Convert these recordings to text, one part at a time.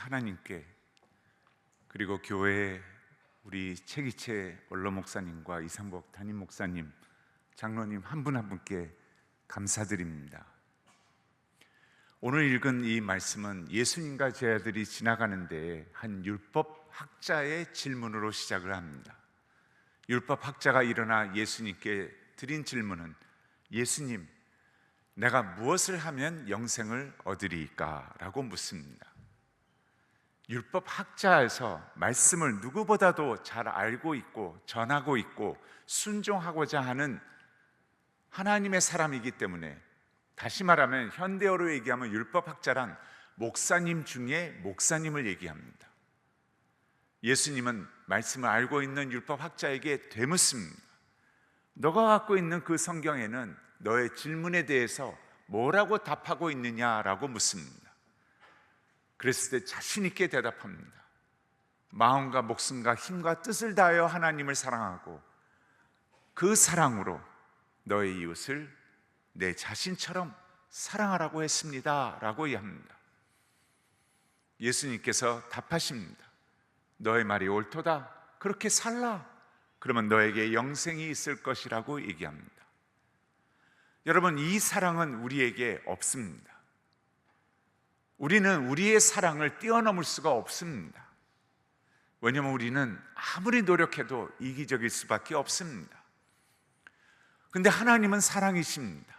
하나님께, 그리고 교회 우리 최기채 원로 목사님과 이상복 담임 목사님, 장로님 한 분 한 분께 감사드립니다. 오늘 읽은 이 말씀은 예수님과 제 아들이 지나가는데 한 율법 학자의 질문으로 시작을 합니다. 율법 학자가 일어나 예수님께 드린 질문은, 예수님, 내가 무엇을 하면 영생을 얻으리까? 라고 묻습니다. 율법 학자에서 말씀을 누구보다도 잘 알고 있고 전하고 있고 순종하고자 하는 하나님의 사람이기 때문에, 다시 말하면 현대어로 얘기하면 율법 학자란 목사님 중에 목사님을 얘기합니다. 예수님은 말씀을 알고 있는 율법 학자에게 되묻습니다. 너가 갖고 있는 그 성경에는 너의 질문에 대해서 뭐라고 답하고 있느냐라고 묻습니다. 그랬을 때 자신 있게 대답합니다. 마음과 목숨과 힘과 뜻을 다하여 하나님을 사랑하고 그 사랑으로 너의 이웃을 내 자신처럼 사랑하라고 했습니다 라고 이야기합니다. 예수님께서 답하십니다. 너의 말이 옳도다. 그렇게 살라. 그러면 너에게 영생이 있을 것이라고 얘기합니다. 여러분, 이 사랑은 우리에게 없습니다. 우리는 우리의 사랑을 뛰어넘을 수가 없습니다. 왜냐하면 우리는 아무리 노력해도 이기적일 수밖에 없습니다. 그런데 하나님은 사랑이십니다.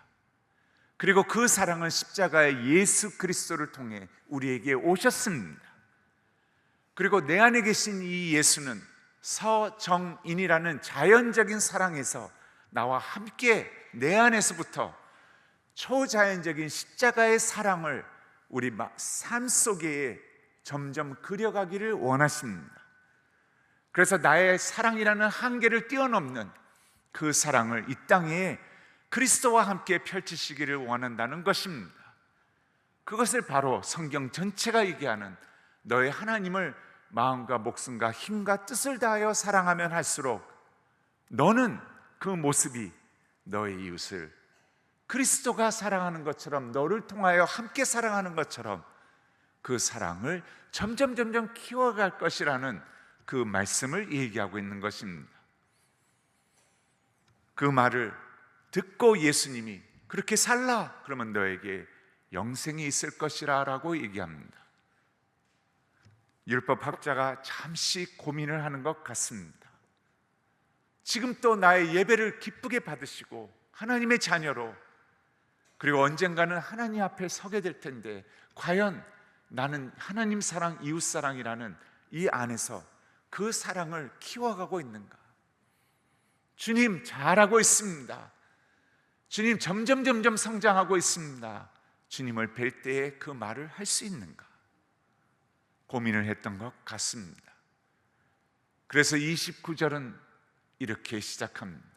그리고 그 사랑은 십자가의 예수 그리스도를 통해 우리에게 오셨습니다. 그리고 내 안에 계신 이 예수는 서정인이라는 자연적인 사랑에서 나와 함께 내 안에서부터 초자연적인 십자가의 사랑을 우리 삶 속에 점점 그려가기를 원하십니다. 그래서 나의 사랑이라는 한계를 뛰어넘는 그 사랑을 이 땅에 그리스도와 함께 펼치시기를 원한다는 것입니다. 그것을 바로 성경 전체가 얘기하는 너의 하나님을 마음과 목숨과 힘과 뜻을 다하여 사랑하면 할수록 너는 그 모습이 너의 이웃을 그리스도가 사랑하는 것처럼, 너를 통하여 함께 사랑하는 것처럼 그 사랑을 점점 키워갈 것이라는 그 말씀을 얘기하고 있는 것입니다. 그 말을 듣고 예수님이 그렇게 살라, 그러면 너에게 영생이 있을 것이라 라고 얘기합니다. 율법학자가 잠시 고민을 하는 것 같습니다. 지금 또 나의 예배를 기쁘게 받으시고 하나님의 자녀로, 그리고 언젠가는 하나님 앞에 서게 될 텐데 과연 나는 하나님 사랑, 이웃 사랑이라는 이 안에서 그 사랑을 키워가고 있는가? 주님, 잘하고 있습니다. 주님, 점점 성장하고 있습니다. 주님을 뵐 때에 그 말을 할 수 있는가? 고민을 했던 것 같습니다. 그래서 29절은 이렇게 시작합니다.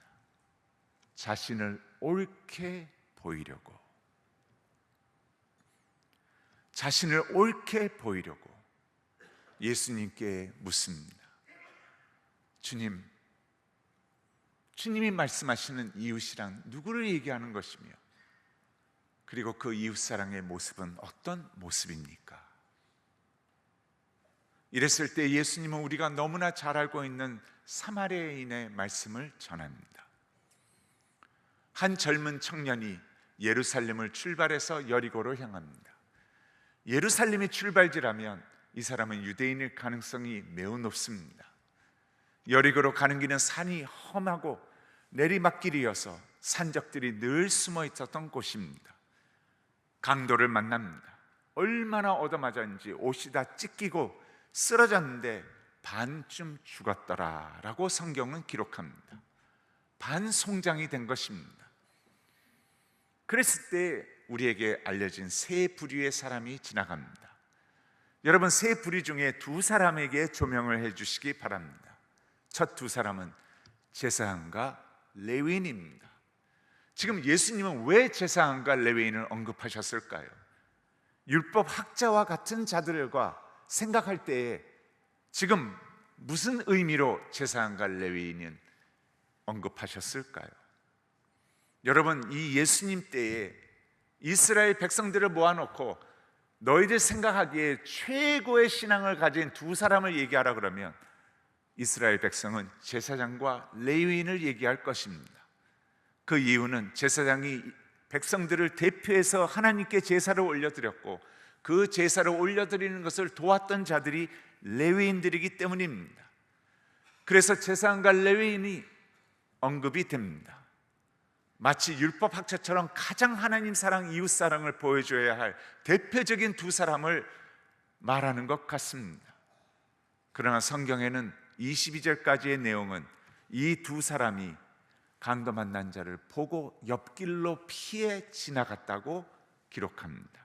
자신을 옳게 보이려고, 자신을 옳게 보이려고 예수님께 묻습니다. 주님이 말씀하시는 이웃이란 누구를 얘기하는 것이며, 그리고 그 이웃사랑의 모습은 어떤 모습입니까? 이랬을 때 예수님은 우리가 너무나 잘 알고 있는 사마리아인의 말씀을 전합니다. 한 젊은 청년이 예루살렘을 출발해서 여리고로 향합니다. 예루살렘이 출발지라면 이 사람은 유대인일 가능성이 매우 높습니다. 여리고로 가는 길은 산이 험하고 내리막길이어서 산적들이 늘 숨어 있었던 곳입니다. 강도를 만납니다. 얼마나 얻어맞았는지 옷이 다 찢기고 쓰러졌는데 반쯤 죽었더라 라고 성경은 기록합니다. 반송장이 된 것입니다. 그랬을 때 우리에게 알려진 세 부류의 사람이 지나갑니다. 여러분, 세 부류 중에 두 사람에게 조명을 해주시기 바랍니다. 첫 두 사람은 제사장과 레위인입니다. 지금 예수님은 왜 제사장과 레위인을 언급하셨을까요? 율법 학자와 같은 자들과 생각할 때에 지금 무슨 의미로 제사장과 레위인은 언급하셨을까요? 여러분, 이 예수님 때에 이스라엘 백성들을 모아놓고 너희들 생각하기에 최고의 신앙을 가진 두 사람을 얘기하라 그러면 이스라엘 백성은 제사장과 레위인을 얘기할 것입니다. 그 이유는 제사장이 백성들을 대표해서 하나님께 제사를 올려드렸고 그 제사를 올려드리는 것을 도왔던 자들이 레위인들이기 때문입니다. 그래서 제사장과 레위인이 언급이 됩니다. 마치 율법학자처럼 가장 하나님 사랑, 이웃 사랑을 보여줘야 할 대표적인 두 사람을 말하는 것 같습니다. 그러나 성경에는 22절까지의 내용은 이 두 사람이 강도 만난 자를 보고 옆길로 피해 지나갔다고 기록합니다.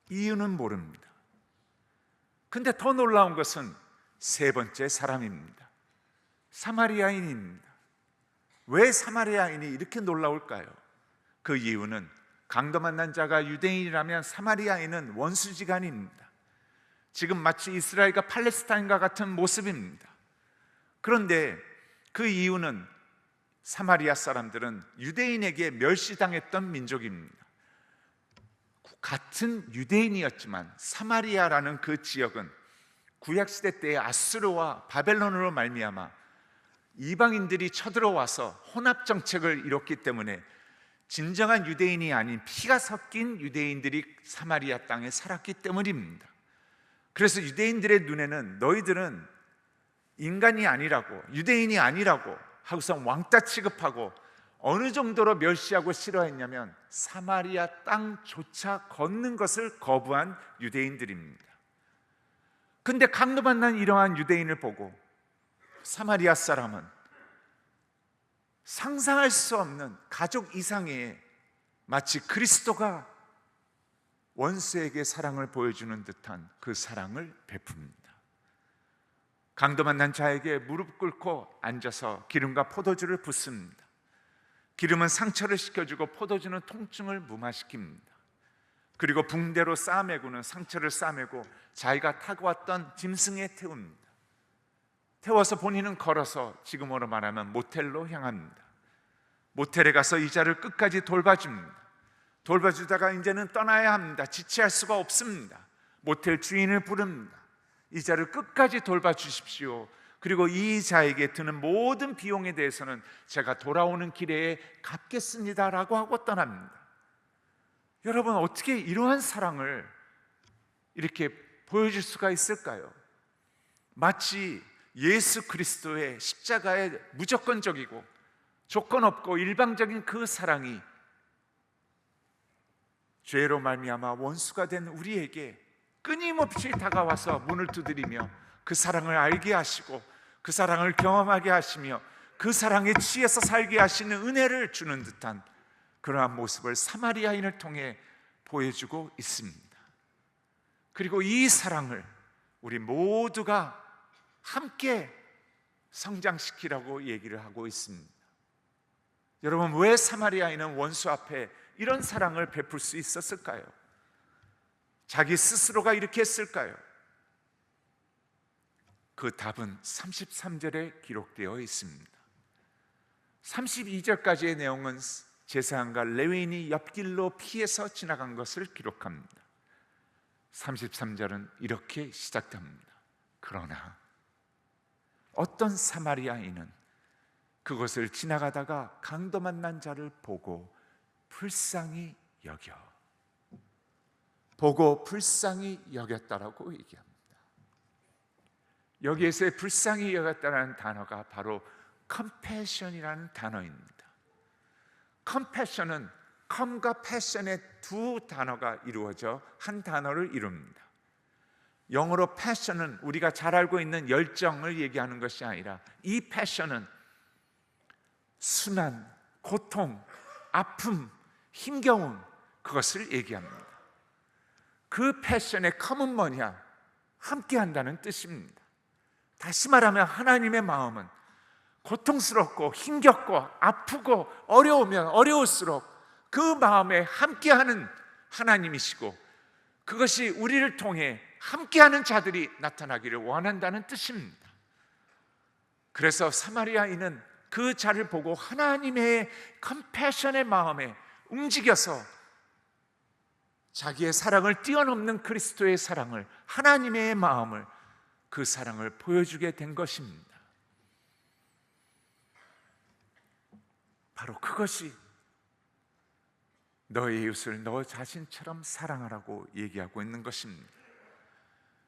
이유는 모릅니다. 근데 더 놀라운 것은 세 번째 사람입니다. 사마리아인입니다. 왜 사마리아인이 이렇게 놀라울까요? 그 이유는 강도 만난 자가 유대인이라면 사마리아인은 원수지간입니다. 지금 마치 이스라엘과 팔레스타인과 같은 모습입니다. 그런데 그 이유는 사마리아 사람들은 유대인에게 멸시당했던 민족입니다. 같은 유대인이었지만 사마리아라는 그 지역은 구약시대 때의 아수르와 바벨론으로 말미암아 이방인들이 쳐들어와서 혼합정책을 이뤘기 때문에 진정한 유대인이 아닌 피가 섞인 유대인들이 사마리아 땅에 살았기 때문입니다. 그래서 유대인들의 눈에는 너희들은 인간이 아니라고, 유대인이 아니라고 하고서 왕따 취급하고 어느 정도로 멸시하고 싫어했냐면 사마리아 땅조차 걷는 것을 거부한 유대인들입니다. 근데 강도 만난 이러한 유대인을 보고 사마리아 사람은 상상할 수 없는 가족 이상의 마치 그리스도가 원수에게 사랑을 보여주는 듯한 그 사랑을 베풉니다. 강도 만난 자에게 무릎 꿇고 앉아서 기름과 포도주를 붓습니다. 기름은 상처를 식혀주고 포도주는 통증을 무마시킵니다. 그리고 붕대로 싸매고는 상처를 싸매고 자기가 타고 왔던 짐승에 태웁니다. 태워서 본인은 걸어서 지금으로 말하면 모텔로 향합니다. 모텔에 가서 이자를 끝까지 돌봐줍니다. 돌봐주다가 이제는 떠나야 합니다. 지체할 수가 없습니다. 모텔 주인을 부릅니다. 이자를 끝까지 돌봐주십시오. 그리고 이 자에게 드는 모든 비용에 대해서는 제가 돌아오는 길에 갚겠습니다라고 하고 떠납니다. 여러분, 어떻게 이러한 사랑을 이렇게 보여줄 수가 있을까요? 마치 예수 그리스도의 십자가의 무조건적이고 조건 없고 일방적인 그 사랑이 죄로 말미암아 원수가 된 우리에게 끊임없이 다가와서 문을 두드리며 그 사랑을 알게 하시고 그 사랑을 경험하게 하시며 그 사랑에 취해서 살게 하시는 은혜를 주는 듯한 그러한 모습을 사마리아인을 통해 보여주고 있습니다. 그리고 이 사랑을 우리 모두가 함께 성장시키라고 얘기를 하고 있습니다. 여러분, 왜 사마리아인은 원수 앞에 이런 사랑을 베풀 수 있었을까요? 자기 스스로가 이렇게 했을까요? 그 답은 33절에 기록되어 있습니다. 32절까지의 내용은 제사장과 레위인이 옆길로 피해서 지나간 것을 기록합니다. 33절은 이렇게 시작됩니다. 그러나 어떤 사마리아인은 그것을 지나가다가 강도 만난 자를 보고 불쌍히 여겼다라고 얘기합니다. 여기에서의 불쌍히 여겼다라는 단어가 바로 compassion이라는 단어입니다. compassion은 come과 passion의 두 단어가 이루어져 한 단어를 이룹니다. 영어로 passion은 우리가 잘 알고 있는 열정을 얘기하는 것이 아니라 이 passion은 순환, 고통, 아픔, 힘겨움, 그것을 얘기합니다. 그 패션의 come은 뭐냐? 함께 한다는 뜻입니다. 다시 말하면 하나님의 마음은 고통스럽고 힘겹고 아프고 어려우면 어려울수록 그 마음에 함께하는 하나님이시고 그것이 우리를 통해 함께하는 자들이 나타나기를 원한다는 뜻입니다. 그래서 사마리아인은 그 자를 보고 하나님의 컴패션의 마음에 움직여서 자기의 사랑을 뛰어넘는 그리스도의 사랑을, 하나님의 마음을, 그 사랑을 보여주게 된 것입니다. 바로 그것이 너의 이웃을 너 자신처럼 사랑하라고 얘기하고 있는 것입니다.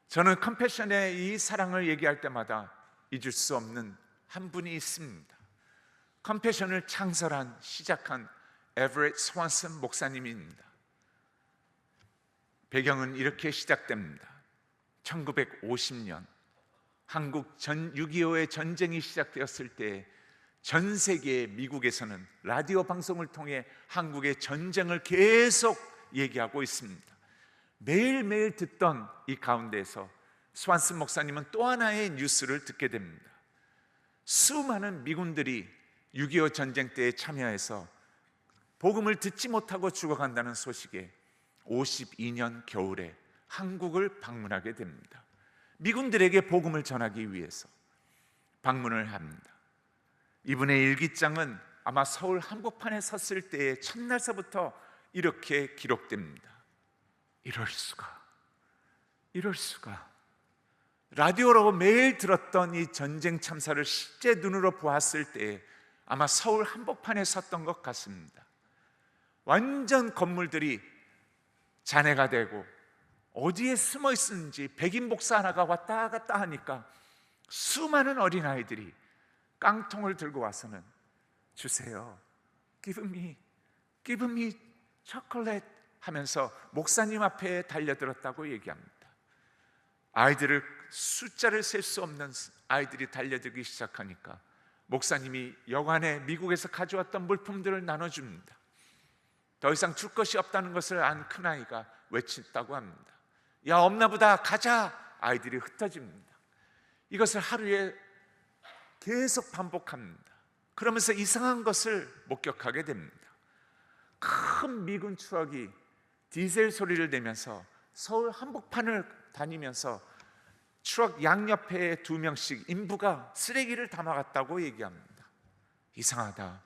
저는 컴패션의 이 사랑을 얘기할 때마다 잊을 수 없는 한 분이 있습니다. 컴패션을 창설한, 시작한 에버ett 스완슨 목사님입니다. 배경은 이렇게 시작됩니다. 1950년 한국 6.25의 전쟁이 시작되었을 때 전 세계 미국에서는 라디오 방송을 통해 한국의 전쟁을 계속 얘기하고 있습니다. 매일매일 듣던 이 가운데에서 스완슨 목사님은 또 하나의 뉴스를 듣게 됩니다. 수많은 미군들이 6.25 전쟁 때에 참여해서 복음을 듣지 못하고 죽어간다는 소식에 52년 겨울에 한국을 방문하게 됩니다. 미군들에게 복음을 전하기 위해서 방문을 합니다. 이분의 일기장은 아마 서울 한복판에 섰을 때의 첫날서부터 이렇게 기록됩니다. 이럴 수가. 라디오로 매일 들었던 이 전쟁 참사를 실제 눈으로 보았을 때 아마 서울 한복판에 섰던 것 같습니다. 완전 건물들이 잔해가 되고 어디에 숨어 있었는지 백인 목사 하나가 왔다 갔다 하니까 수많은 어린아이들이 깡통을 들고 와서는 주세요, give me chocolate 하면서 목사님 앞에 달려들었다고 얘기합니다. 아이들을, 숫자를 셀 수 없는 아이들이 달려들기 시작하니까 목사님이 여관에 미국에서 가져왔던 물품들을 나눠줍니다. 더 이상 줄 것이 없다는 것을 안 큰아이가 외쳤다고 합니다. 야, 없나보다, 가자. 아이들이 흩어집니다. 이것을 하루에 계속 반복합니다. 그러면서 이상한 것을 목격하게 됩니다. 큰 미군 트럭이 디젤 소리를 내면서 서울 한복판을 다니면서 트럭 양옆에 2명씩 인부가 쓰레기를 담아갔다고 얘기합니다. 이상하다.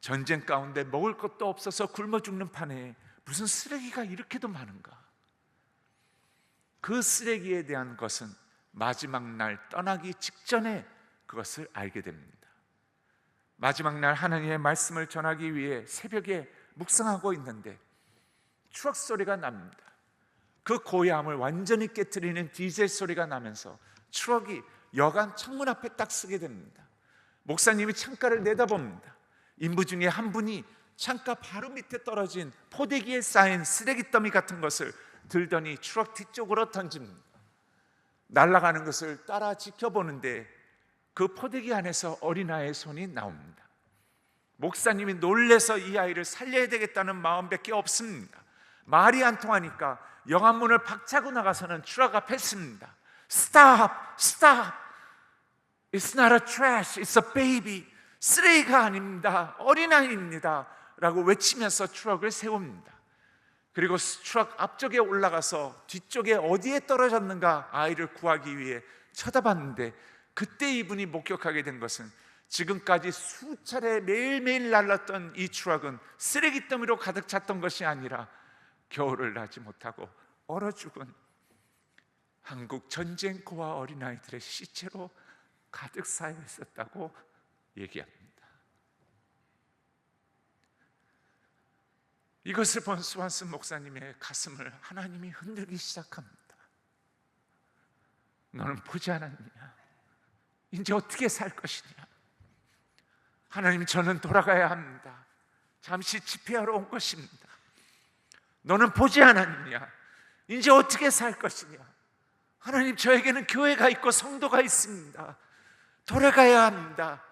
전쟁 가운데 먹을 것도 없어서 굶어 죽는 판에 무슨 쓰레기가 이렇게도 많은가? 그 쓰레기에 대한 것은 마지막 날 떠나기 직전에 그것을 알게 됩니다. 마지막 날 하나님의 말씀을 전하기 위해 새벽에 묵상하고 있는데 트럭 소리가 납니다. 그 고요함을 완전히 깨트리는 디젤 소리가 나면서 트럭이 여관 창문 앞에 딱 서게 됩니다. 목사님이 창가를 내다봅니다. 인부 중에 한 분이 창가 바로 밑에 떨어진 포대기에 쌓인 쓰레기 더미 같은 것을 들더니 트럭 뒤쪽으로 던집니다. 날아가는 것을 따라 지켜보는데 그 포대기 안에서 어린아이의 손이 나옵니다. 목사님이 놀래서 이 아이를 살려야 되겠다는 마음밖에 없습니다. 말이 안 통하니까 영암문을 박차고 나가서는 트럭 앞에 씁니다. Stop! Stop! It's not a trash, it's a baby. 쓰레기가 아닙니다. 어린아이입니다. 라고 외치면서 트럭을 세웁니다. 그리고 트럭 앞쪽에 올라가서 뒤쪽에 어디에 떨어졌는가 아이를 구하기 위해 쳐다봤는데 그때 이분이 목격하게 된 것은 지금까지 수차례 매일매일 날랐던 이 트럭은 쓰레기 더미로 가득 찼던 것이 아니라 겨울을 나지 못하고 얼어 죽은 한국 전쟁고아 어린아이들의 시체로 가득 쌓여 있었다고 얘기합니다. 이것을 본 스완슨 목사님의 가슴을 하나님이 흔들기 시작합니다. 너는 보지 않았느냐? 이제 어떻게 살 것이냐? 하나님, 저는 돌아가야 합니다. 잠시 집회하러 온 것입니다. 너는 보지 않았느냐? 이제 어떻게 살 것이냐? 하나님, 저에게는 교회가 있고 성도가 있습니다. 돌아가야 합니다.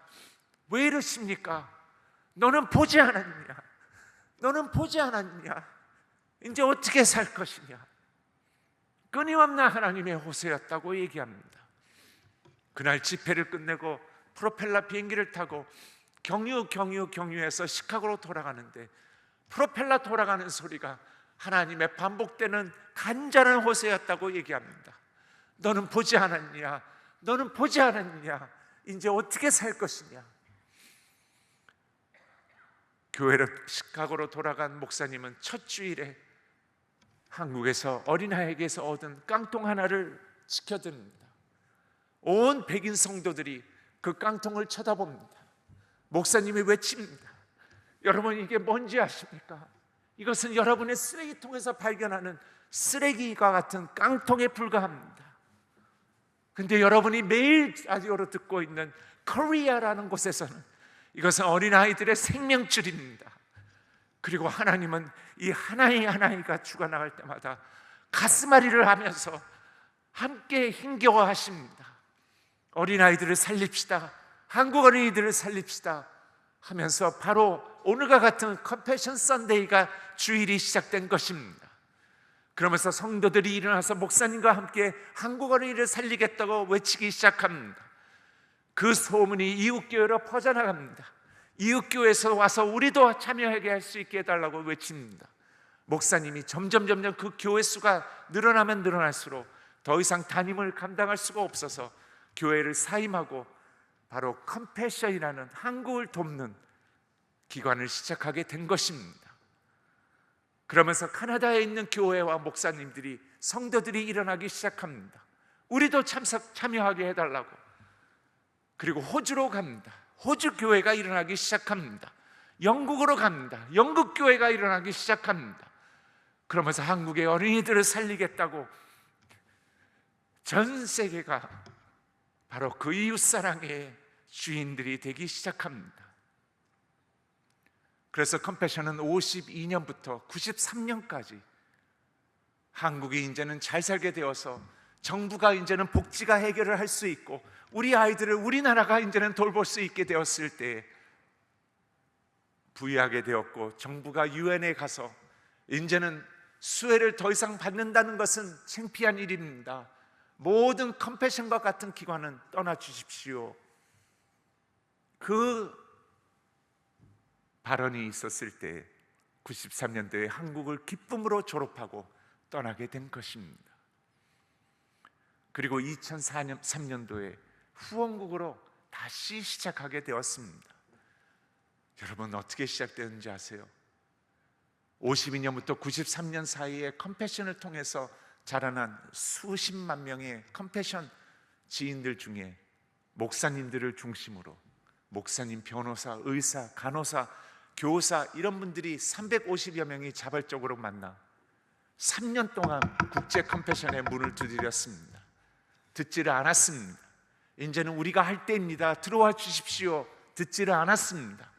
왜 이러십니까? 너는 보지 않았느냐? 너는 보지 않았느냐? 이제 어떻게 살 것이냐? 끊임없는 하나님의 호소였다고 얘기합니다. 그날 집회를 끝내고 프로펠러 비행기를 타고 경유해서 시카고로 돌아가는데 프로펠러 돌아가는 소리가 하나님의 반복되는 간절한 호소였다고 얘기합니다. 너는 보지 않았느냐? 너는 보지 않았느냐? 이제 어떻게 살 것이냐? 교회를 시카고로 돌아간 목사님은 첫 주일에 한국에서 어린아이에게서 얻은 깡통 하나를 지켜듭니다. 온 백인 성도들이 그 깡통을 쳐다봅니다. 목사님이 외칩니다. 여러분, 이게 뭔지 아십니까? 이것은 여러분의 쓰레기통에서 발견하는 쓰레기와 같은 깡통에 불과합니다. 근데 여러분이 매일 라디오로 듣고 있는 코리아라는 곳에서는 이것은 어린아이들의 생명줄입니다. 그리고 하나님은 이 하나이가 죽어나갈 때마다 가슴앓이를 하면서 함께 힘겨워하십니다. 어린아이들을 살립시다, 한국 어린이들을 살립시다 하면서 바로 오늘과 같은 컴패션 선데이가 주일이 시작된 것입니다. 그러면서 성도들이 일어나서 목사님과 함께 한국 어린이를 살리겠다고 외치기 시작합니다. 그 소문이 이웃교회로 퍼져나갑니다. 이웃교회에서 와서 우리도 참여하게 할 수 있게 해달라고 외칩니다. 목사님이 점점 그 교회 수가 늘어나면 늘어날수록 더 이상 담임을 감당할 수가 없어서 교회를 사임하고 바로 컴패션이라는 한국을 돕는 기관을 시작하게 된 것입니다. 그러면서 카나다에 있는 교회와 목사님들이, 성도들이 일어나기 시작합니다. 우리도 참여하게 해달라고. 그리고 호주로 갑니다. 호주 교회가 일어나기 시작합니다. 영국으로 갑니다. 영국 교회가 일어나기 시작합니다. 그러면서 한국의 어린이들을 살리겠다고 전 세계가 바로 그 이웃사랑의 주인들이 되기 시작합니다. 그래서 컴패션은 52년부터 93년까지 한국이 이제는 잘 살게 되어서 정부가 이제는 복지가 해결을 할 수 있고 우리 아이들을 우리나라가 이제는 돌볼 수 있게 되었을 때 부의하게 되었고, 정부가 유엔에 가서 이제는 수혜를 더 이상 받는다는 것은 창피한 일입니다. 모든 컴패션과 같은 기관은 떠나 주십시오. 그 발언이 있었을 때 93년도에 한국을 기쁨으로 졸업하고 떠나게 된 것입니다. 그리고 2003년도에 후원국으로 다시 시작하게 되었습니다. 여러분, 어떻게 시작되었는지 아세요? 52년부터 93년 사이에 컴패션을 통해서 자라난 수십만 명의 컴패션 지인들 중에 목사님들을 중심으로 목사님, 변호사, 의사, 간호사, 교사 이런 분들이 350여 명이 자발적으로 만나 3년 동안 국제 컴패션의 문을 두드렸습니다. 듣지를 않았습니다. 이제는 우리가 할 때입니다, 들어와 주십시오. 듣지를 않았습니다.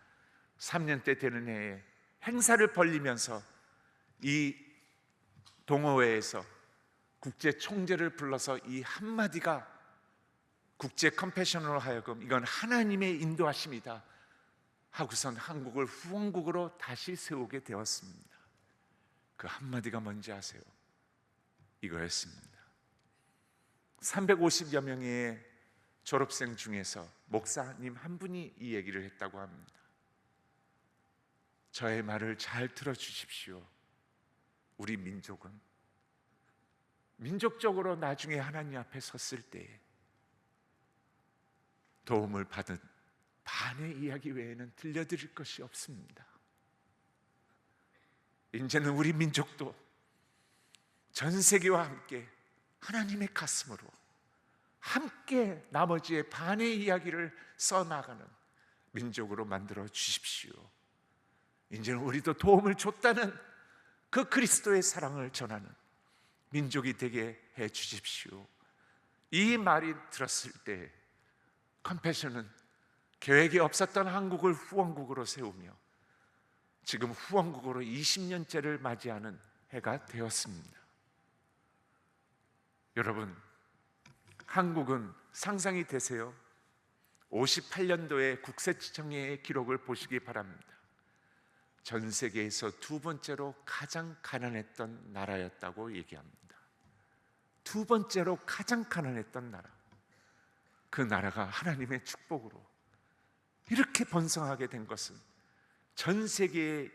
3년째 되는 해에 행사를 벌리면서 이 동호회에서 국제 총재를 불러서 이 한마디가 국제 컴패션으로 하여금 이건 하나님의 인도하심이다 하고선 한국을 후원국으로 다시 세우게 되었습니다. 그 한마디가 뭔지 아세요? 이거였습니다. 350여 명의 졸업생 중에서 목사님 한 분이 이 얘기를 했다고 합니다. 저의 말을 잘 들어주십시오. 우리 민족은 민족적으로 나중에 하나님 앞에 섰을 때 도움을 받은 반의 이야기 외에는 들려드릴 것이 없습니다. 이제는 우리 민족도 전 세계와 함께 하나님의 가슴으로 함께 나머지의 반의 이야기를 써나가는 민족으로 만들어 주십시오. 이제는 우리도 도움을 줬다는 그 그리스도의 사랑을 전하는 민족이 되게 해 주십시오. 이 말이 들었을 때 컴패션은 계획이 없었던 한국을 후원국으로 세우며 지금 후원국으로 20년째를 맞이하는 해가 되었습니다. 여러분, 한국은 상상이 되세요? 58년도에 국세청의 기록을 보시기 바랍니다. 전 세계에서 두 번째로 가장 가난했던 나라였다고 얘기합니다. 두 번째로 가장 가난했던 나라. 그 나라가 하나님의 축복으로 이렇게 번성하게 된 것은 전 세계의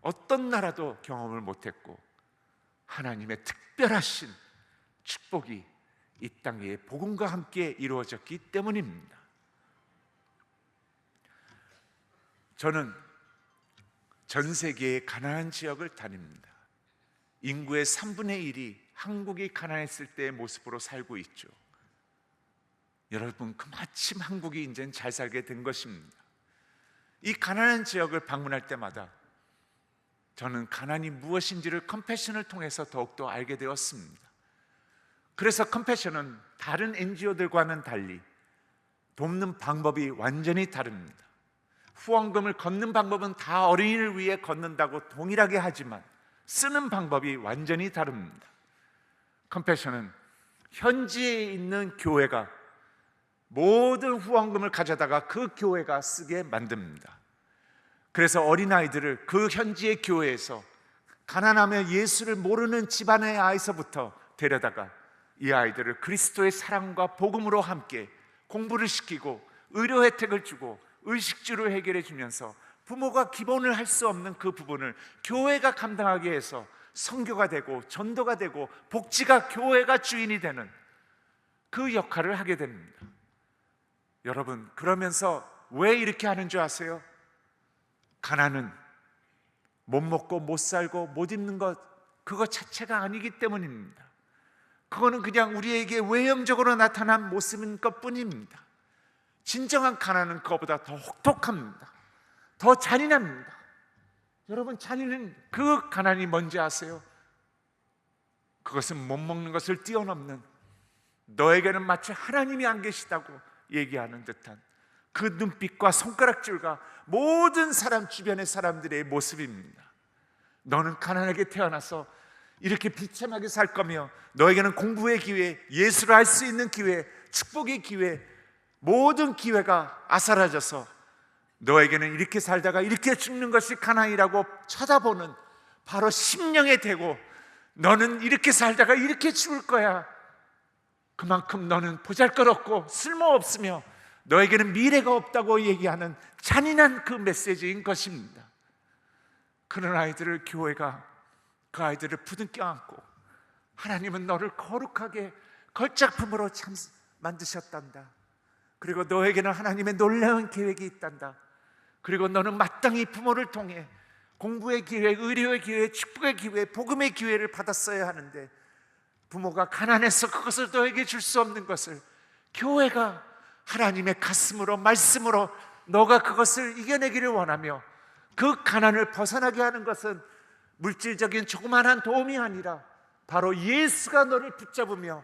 어떤 나라도 경험을 못했고 하나님의 특별하신 축복이 이 땅에 복음과 함께 이루어졌기 때문입니다. 저는 전 세계의 가난한 지역을 다닙니다. 인구의 3분의 1이 한국이 가난했을 때의 모습으로 살고 있죠. 여러분, 그마침 한국이 이제는 잘 살게 된 것입니다. 이 가난한 지역을 방문할 때마다 저는 가난이 무엇인지를 컴패션을 통해서 더욱더 알게 되었습니다. 그래서 컴패션은 다른 NGO들과는 달리 돕는 방법이 완전히 다릅니다. 후원금을 걷는 방법은 다 어린이를 위해 걷는다고 동일하게 하지만 쓰는 방법이 완전히 다릅니다. 컴패션은 현지에 있는 교회가 모든 후원금을 가져다가 그 교회가 쓰게 만듭니다. 그래서 어린아이들을 그 현지의 교회에서 가난하며 예수를 모르는 집안의 아이서부터 데려다가 이 아이들을 그리스도의 사랑과 복음으로 함께 공부를 시키고 의료 혜택을 주고 의식주를 해결해 주면서 부모가 기본을 할 수 없는 그 부분을 교회가 감당하게 해서 선교가 되고 전도가 되고 복지가 교회가 주인이 되는 그 역할을 하게 됩니다. 여러분, 그러면서 왜 이렇게 하는 줄 아세요? 가난은 못 먹고 못 살고 못 입는 것, 그거 자체가 아니기 때문입니다. 그거는 그냥 우리에게 외형적으로 나타난 모습인 것뿐입니다. 진정한 가난은 그거보다 더 혹독합니다. 더 잔인합니다. 여러분, 잔인한 그 가난이 뭔지 아세요? 그것은 못 먹는 것을 뛰어넘는, 너에게는 마치 하나님이 안 계시다고 얘기하는 듯한 그 눈빛과 손가락질과 모든 사람, 주변의 사람들의 모습입니다. 너는 가난하게 태어나서 이렇게 비참하게 살 거며 너에게는 공부의 기회, 예수를 알 수 있는 기회, 축복의 기회, 모든 기회가 아사라져서 너에게는 이렇게 살다가 이렇게 죽는 것이 가난이라고 쳐다보는 바로 심령의 대고, 너는 이렇게 살다가 이렇게 죽을 거야. 그만큼 너는 보잘것없고 쓸모없으며 너에게는 미래가 없다고 얘기하는 잔인한 그 메시지인 것입니다. 그런 아이들을 교회가 그 아이들을 부둥켜 안고, 하나님은 너를 거룩하게 걸작품으로 참 만드셨단다. 그리고 너에게는 하나님의 놀라운 계획이 있단다. 그리고 너는 마땅히 부모를 통해 공부의 기회, 의료의 기회, 축복의 기회, 복음의 기회를 받았어야 하는데 부모가 가난해서 그것을 너에게 줄 수 없는 것을 교회가 하나님의 가슴으로, 말씀으로 너가 그것을 이겨내기를 원하며, 그 가난을 벗어나게 하는 것은 물질적인 조그만한 도움이 아니라 바로 예수가 너를 붙잡으며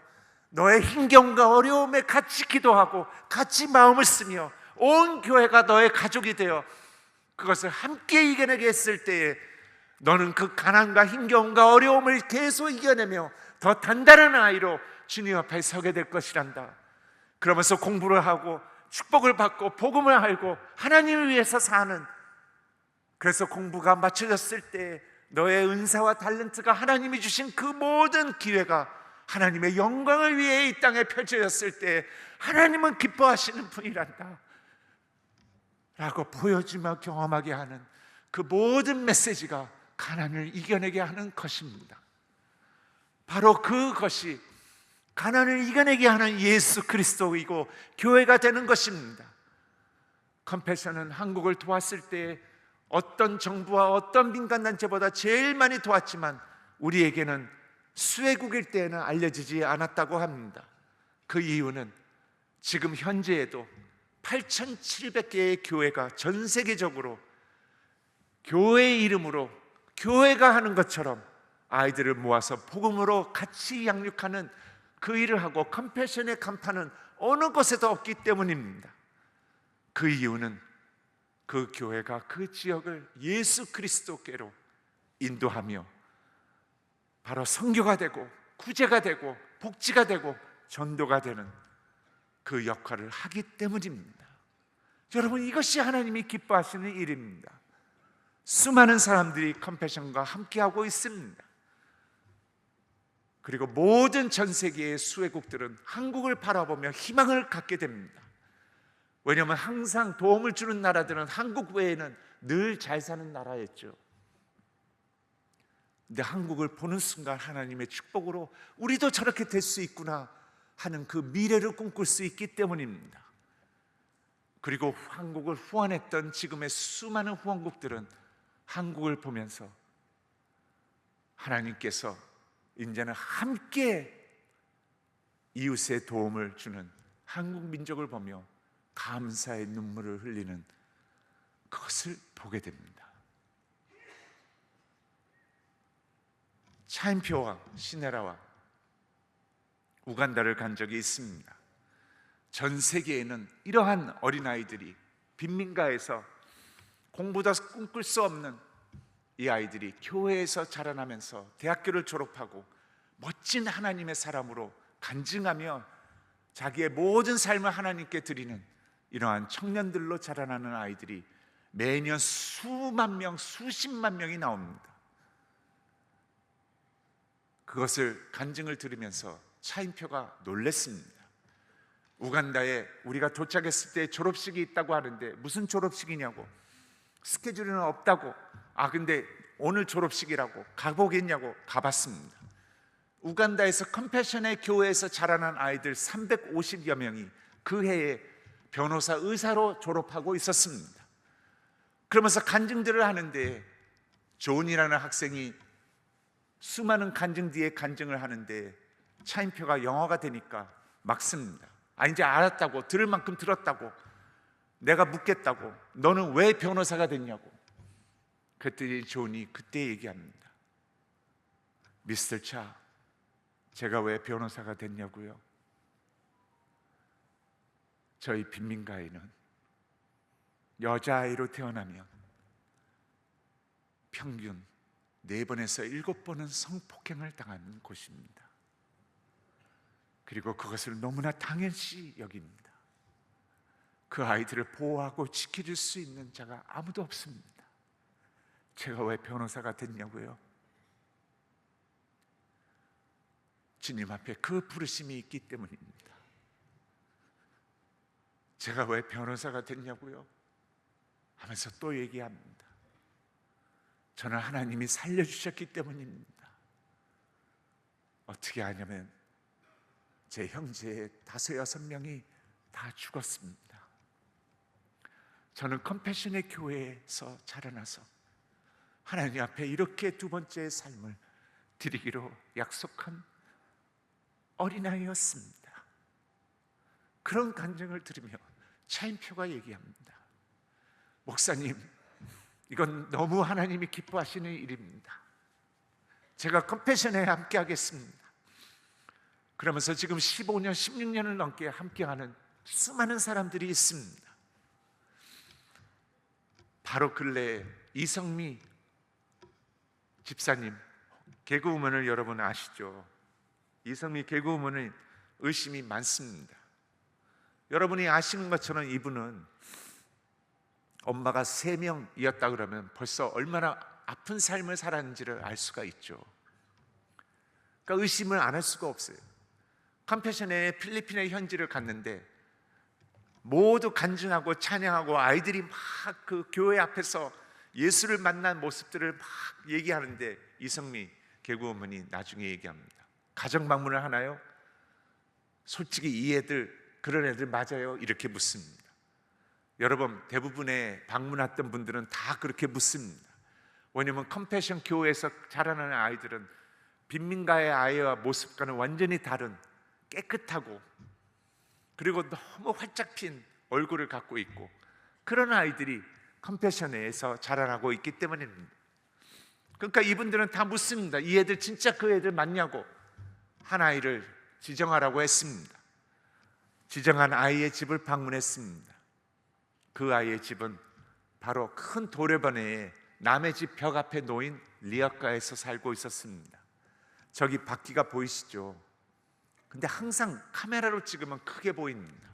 너의 힘겨움과 어려움에 같이 기도하고 같이 마음을 쓰며 온 교회가 너의 가족이 되어 그것을 함께 이겨내게 했을 때에 너는 그 가난과 힘겨움과 어려움을 계속 이겨내며 더 단단한 아이로 주님 앞에 서게 될 것이란다. 그러면서 공부를 하고 축복을 받고 복음을 알고 하나님을 위해서 사는, 그래서 공부가 맞춰졌을 때 너의 은사와 탤런트가 하나님이 주신 그 모든 기회가 하나님의 영광을 위해 이 땅에 펼쳐졌을 때 하나님은 기뻐하시는 분이란다 라고 보여주며 경험하게 하는 그 모든 메시지가 가난을 이겨내게 하는 것입니다. 바로 그것이 가난을 이겨내게 하는 예수 그리스도이고 교회가 되는 것입니다. 컴패션은 한국을 도왔을 때 어떤 정부와 어떤 민간단체보다 제일 많이 도왔지만 우리에게는 수혜국일 때에는 알려지지 않았다고 합니다. 그 이유는 지금 현재에도 8,700개의 교회가 전 세계적으로 교회의 이름으로 교회가 하는 것처럼 아이들을 모아서 복음으로 같이 양육하는 그 일을 하고 컴패션의 간판은 어느 곳에도 없기 때문입니다. 그 이유는 그 교회가 그 지역을 예수 그리스도께로 인도하며 바로 선교가 되고 구제가 되고 복지가 되고 전도가 되는 그 역할을 하기 때문입니다. 여러분, 이것이 하나님이 기뻐하시는 일입니다. 수많은 사람들이 컴패션과 함께하고 있습니다. 그리고 모든 전 세계의 수혜국들은 한국을 바라보며 희망을 갖게 됩니다. 왜냐하면 항상 도움을 주는 나라들은 한국 외에는 늘 잘 사는 나라였죠. 근데 한국을 보는 순간 하나님의 축복으로 우리도 저렇게 될 수 있구나 하는 그 미래를 꿈꿀 수 있기 때문입니다. 그리고 한국을 후원했던 지금의 수많은 후원국들은 한국을 보면서 하나님께서 이제는 함께 이웃의 도움을 주는 한국 민족을 보며 감사의 눈물을 흘리는 그것을 보게 됩니다. 차인표와 시네라와 우간다를 간 적이 있습니다. 전 세계에는 이러한 어린아이들이 빈민가에서 공부도 꿈꿀 수 없는 이 아이들이 교회에서 자라나면서 대학교를 졸업하고 멋진 하나님의 사람으로 간증하며 자기의 모든 삶을 하나님께 드리는 이러한 청년들로 자라나는 아이들이 매년 수만 명, 수십만 명이 나옵니다. 그것을 간증을 들으면서 차인표가 놀랐습니다. 우간다에 우리가 도착했을 때 졸업식이 있다고 하는데 무슨 졸업식이냐고, 스케줄은 없다고, 근데 오늘 졸업식이라고 가보겠냐고 가봤습니다. 우간다에서 컴패션의 교회에서 자라난 아이들 350여 명이 그 해에 변호사 의사로 졸업하고 있었습니다. 그러면서 간증들을 하는데 존이라는 학생이 수많은 간증 뒤에 간증을 하는데 차인표가 영어가 되니까 막습니다. 이제 알았다고, 들을 만큼 들었다고, 내가 묻겠다고, 너는 왜 변호사가 됐냐고. 그랬더니 존이 그때 얘기합니다. 미스터 차, 제가 왜 변호사가 됐냐고요? 저희 빈민가에는 여자아이로 태어나면 평균 4번에서 7번은 성폭행을 당하는 곳입니다. 그리고 그것을 너무나 당연시 여깁니다. 그 아이들을 보호하고 지켜줄 수 있는 자가 아무도 없습니다. 제가 왜 변호사가 됐냐고요? 주님 앞에 그 부르심이 있기 때문입니다. 제가 왜 변호사가 됐냐고요? 하면서 또 얘기합니다. 저는 하나님이 살려주셨기 때문입니다. 어떻게 하냐면 제 형제 5, 6명이 다 죽었습니다. 저는 컴패션의 교회에서 자라나서 하나님 앞에 이렇게 두 번째의 삶을 드리기로 약속한 어린아이였습니다. 그런 간증을 들으며 차인표가 얘기합니다. 목사님, 이건 너무 하나님이 기뻐하시는 일입니다. 제가 컴패션에 함께 하겠습니다. 그러면서 지금 15년, 16년을 넘게 함께하는 수많은 사람들이 있습니다. 바로 근래에 이성미 집사님, 개그우먼을 여러분 아시죠? 이성미 개그우먼은 의심이 많습니다. 여러분이 아시는 것처럼 이분은 엄마가 3명이었다 그러면 벌써 얼마나 아픈 삶을 살았는지를 알 수가 있죠. 그러니까 의심을 안 할 수가 없어요. 컴패션의 필리핀의 현지를 갔는데 모두 간증하고 찬양하고 아이들이 막 그 교회 앞에서 예수를 만난 모습들을 막 얘기하는데 이성미 개그우먼이 나중에 얘기합니다. 가정 방문을 하나요? 솔직히 이 애들, 그런 애들 맞아요? 이렇게 묻습니다. 여러분, 대부분의 방문했던 분들은 다 그렇게 묻습니다. 왜냐하면 컴패션 교회에서 자라나는 아이들은 빈민가의 아이와 모습과는 완전히 다른 깨끗하고 그리고 너무 활짝 핀 얼굴을 갖고 있고 그런 아이들이 컴패션에서 자라나고 있기 때문입니다. 그러니까 이분들은 다 묻습니다. 이 애들 진짜 그 애들 맞냐고. 한 아이를 지정하라고 했습니다. 지정한 아이의 집을 방문했습니다. 그 아이의 집은 바로 큰 도래번에 남의 집 벽 앞에 놓인 리아카에서 살고 있었습니다. 저기 바퀴가 보이시죠? 근데 항상 카메라로 찍으면 크게 보입니다.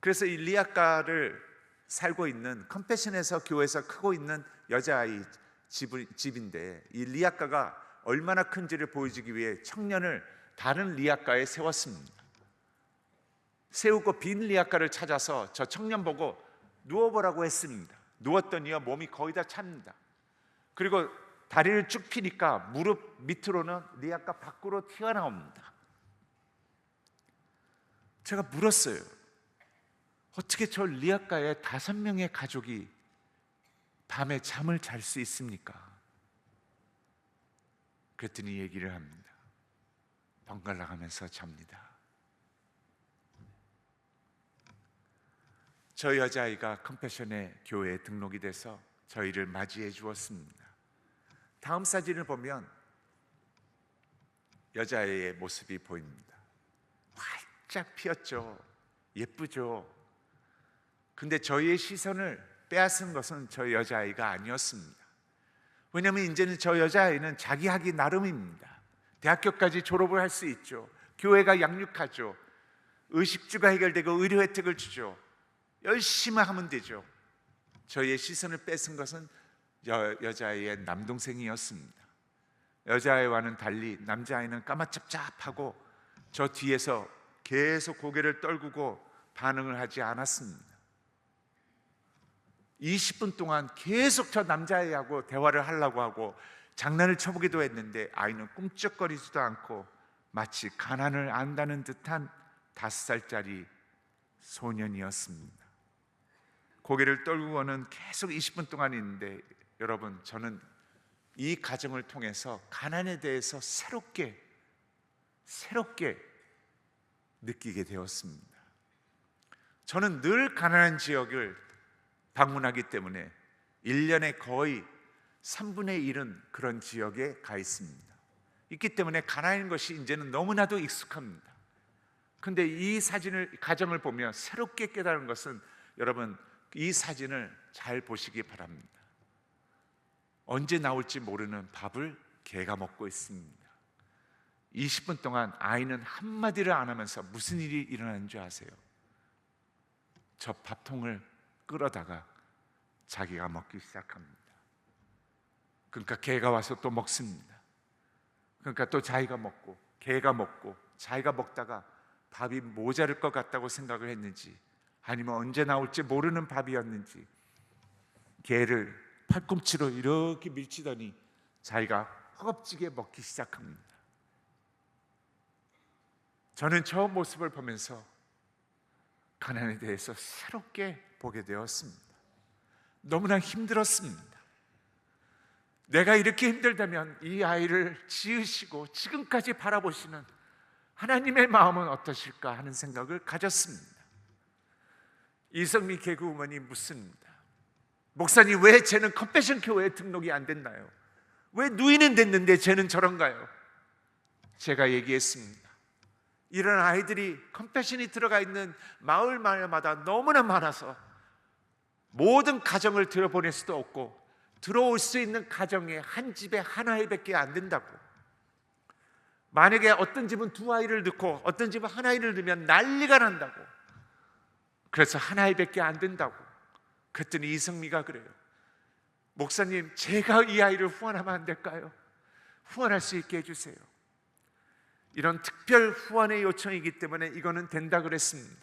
그래서 이 리아카를 살고 있는 컴패션에서 교회에서 크고 있는 여자아이 집인데 이 리아카가 얼마나 큰지를 보여주기 위해 청년을 다른 리아카에 세웠습니다. 세우고 빈 리아카를 찾아서 저 청년 보고 누워보라고 했습니다. 누웠더니요 몸이 거의 다 찹니다. 그리고 다리를 쭉 펴니까 무릎 밑으로는 리아카 밖으로 튀어나옵니다. 제가 물었어요. 어떻게 저 리아카에 5명의 가족이 밤에 잠을 잘 수 있습니까? 그랬더니 얘기를 합니다. 번갈아 가면서 잡니다. 저 여자아이가 컴패션의 교회에 등록이 돼서 저희를 맞이해 주었습니다. 다음 사진을 보면 여자아이의 모습이 보입니다. 활짝 피었죠. 예쁘죠. 근데 저희의 시선을 빼앗은 것은 저 여자아이가 아니었습니다. 왜냐하면 이제는 저 여자아이는 자기 하기 나름입니다. 대학교까지 졸업을 할 수 있죠. 교회가 양육하죠. 의식주가 해결되고 의료 혜택을 주죠. 열심히 하면 되죠. 저희의 시선을 뺏은 것은 여자아이의 남동생이었습니다. 여자아이와는 달리 남자아이는 까마잡잡하고 저 뒤에서 계속 고개를 떨구고 반응을 하지 않았습니다. 20분 동안 계속 저 남자아이하고 대화를 하려고 하고 장난을 쳐보기도 했는데 아이는 꿈쩍거리지도 않고 마치 가난을 안다는 듯한 5살짜리 소년이었습니다. 고개를 떨구고는 계속 20분 동안 있는데 여러분, 저는 이 가정을 통해서 가난에 대해서 새롭게 느끼게 되었습니다. 저는 늘 가난한 지역을 방문하기 때문에 1년에 거의 3분의 1은 그런 지역에 가 있습니다. 있기 때문에 가난한 것이 이제는 너무나도 익숙합니다. 근데 이 가정을 보며 새롭게 깨달은 것은, 여러분, 이 사진을 잘 보시기 바랍니다. 언제 나올지 모르는 밥을 개가 먹고 있습니다. 20분 동안 아이는 한마디를 안 하면서 무슨 일이 일어나는 줄 아세요? 저 밥통을 끌어다가 자기가 먹기 시작합니다. 그러니까 개가 와서 또 먹습니다. 그러니까 또 자기가 먹고 개가 먹고 자기가 먹다가 밥이 모자랄 것 같다고 생각을 했는지, 아니면 언제 나올지 모르는 밥이었는지 개를 팔꿈치로 이렇게 밀치더니 자기가 허겁지게 먹기 시작합니다. 저는 저 모습을 보면서 가난에 대해서 새롭게 보게 되었습니다. 너무나 힘들었습니다. 내가 이렇게 힘들다면 이 아이를 지으시고 지금까지 바라보시는 하나님의 마음은 어떠실까 하는 생각을 가졌습니다. 이성미 개그우먼이 묻습니다. 목사님, 왜 쟤는 컴패션 교회에 등록이 안 됐나요? 왜 누이는 됐는데 쟤는 저런가요? 제가 얘기했습니다. 이런 아이들이 컴패션이 들어가 있는 마을마다 너무나 많아서 모든 가정을 들여보낼 수도 없고 들어올 수 있는 가정에 한 집에 한 아이밖에 안 된다고. 만약에 어떤 집은 2아이를 넣고 어떤 집은 한 아이를 넣으면 난리가 난다고. 그래서 한 아이밖에 안 된다고. 그랬더니 이성미가 그래요. 목사님, 제가 이 아이를 후원하면 안 될까요? 후원할 수 있게 해주세요. 이런 특별 후원의 요청이기 때문에 이거는 된다 그랬습니다.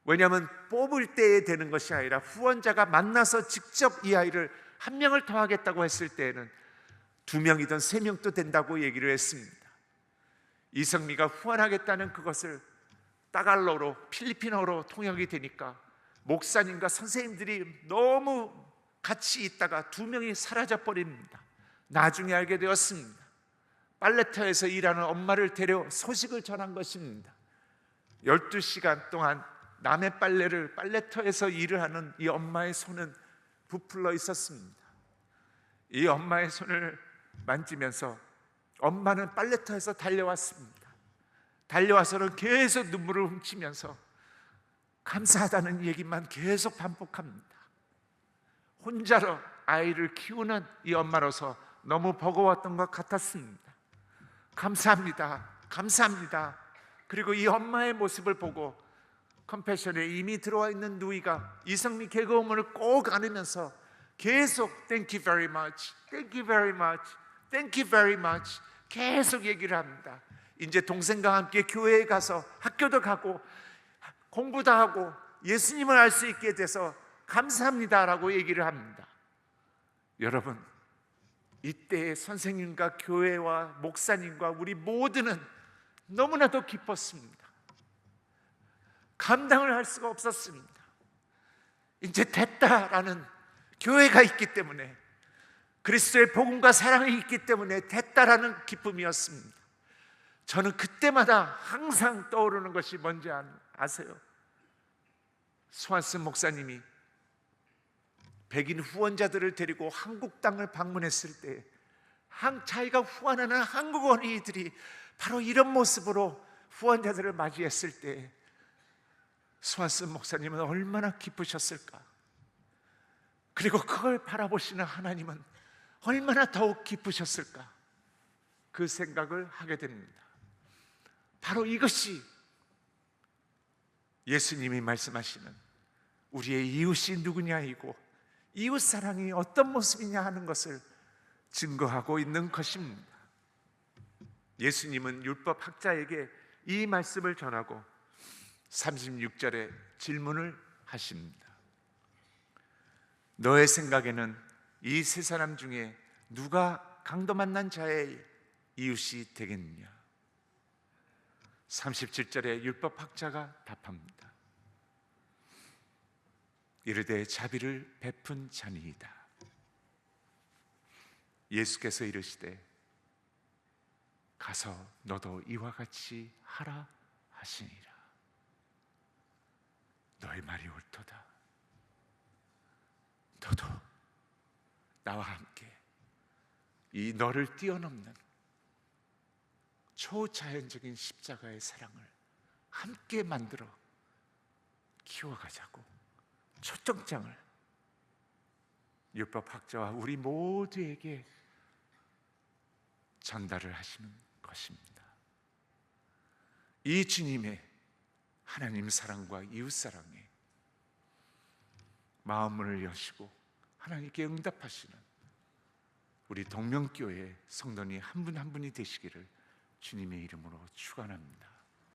왜냐하면 뽑을 때에 되는 것이 아니라 후원자가 만나서 직접 이 아이를 1명을 더 하겠다고 했을 때에는 2명이든 3명도 된다고 얘기를 했습니다. 이성미가 후원하겠다는 그것을 따갈로로, 필리핀어로 통역이 되니까 목사님과 선생님들이 너무 같이 있다가 2명이 사라져버립니다. 나중에 알게 되었습니다. 빨래터에서 일하는 엄마를 데려 소식을 전한 것입니다. 12시간 동안 남의 빨래를 빨래터에서 일을 하는 이 엄마의 손은 부풀러 있었습니다. 이 엄마의 손을 만지면서 엄마는 빨래터에서 달려왔습니다. 달려와서는 계속 눈물을 훔치면서 감사하다는 얘기만 계속 반복합니다. 혼자로 아이를 키우는 이 엄마로서 너무 버거웠던 것 같았습니다. 감사합니다. 감사합니다. 그리고 이 엄마의 모습을 보고 컴패션에 이미 들어와 있는 누이가 이성미 개그우먼을 꼭 안으면서 계속 Thank you very much, Thank you very much, Thank you very much 계속 얘기를 합니다. 이제 동생과 함께 교회에 가서 학교도 가고 공부도 하고 예수님을 알 수 있게 돼서 감사합니다라고 얘기를 합니다. 여러분, 이때의 선생님과 교회와 목사님과 우리 모두는 너무나도 기뻤습니다. 감당을 할 수가 없었습니다. 이제 됐다라는 교회가 있기 때문에 그리스도의 복음과 사랑이 있기 때문에 됐다라는 기쁨이었습니다. 저는 그때마다 항상 떠오르는 것이 뭔지 아세요? 스완슨 목사님이 백인 후원자들을 데리고 한국 땅을 방문했을 때 자기가 후원하는 한국 어린이들이 바로 이런 모습으로 후원자들을 맞이했을 때 스완슨 목사님은 얼마나 기쁘셨을까? 그리고 그걸 바라보시는 하나님은 얼마나 더욱 기쁘셨을까? 그 생각을 하게 됩니다. 바로 이것이 예수님이 말씀하시는 우리의 이웃이 누구냐이고 이웃 사랑이 어떤 모습이냐 하는 것을 증거하고 있는 것입니다. 예수님은 율법 학자에게 이 말씀을 전하고 36절에 질문을 하십니다. 너의 생각에는 이 세 사람 중에 누가 강도 만난 자의 이웃이 되겠느냐? 37절에 율법 학자가 답합니다. 이르되 자비를 베푼 자니이다. 예수께서 이르시되 가서 너도 이와 같이 하라 하시니라. 너의 말이 옳도다. 너도 나와 함께 이 너를 뛰어넘는 초자연적인 십자가의 사랑을 함께 만들어 키워가자고 초점장을 율법학자와 우리 모두에게 전달을 하시는 것입니다. 이 주님의 하나님 사랑과 이웃 사랑에 마음을 여시고 하나님께 응답하시는 우리 동명교회 성도님 한 분 한 분이 되시기를 주님의 이름으로 축원합니다.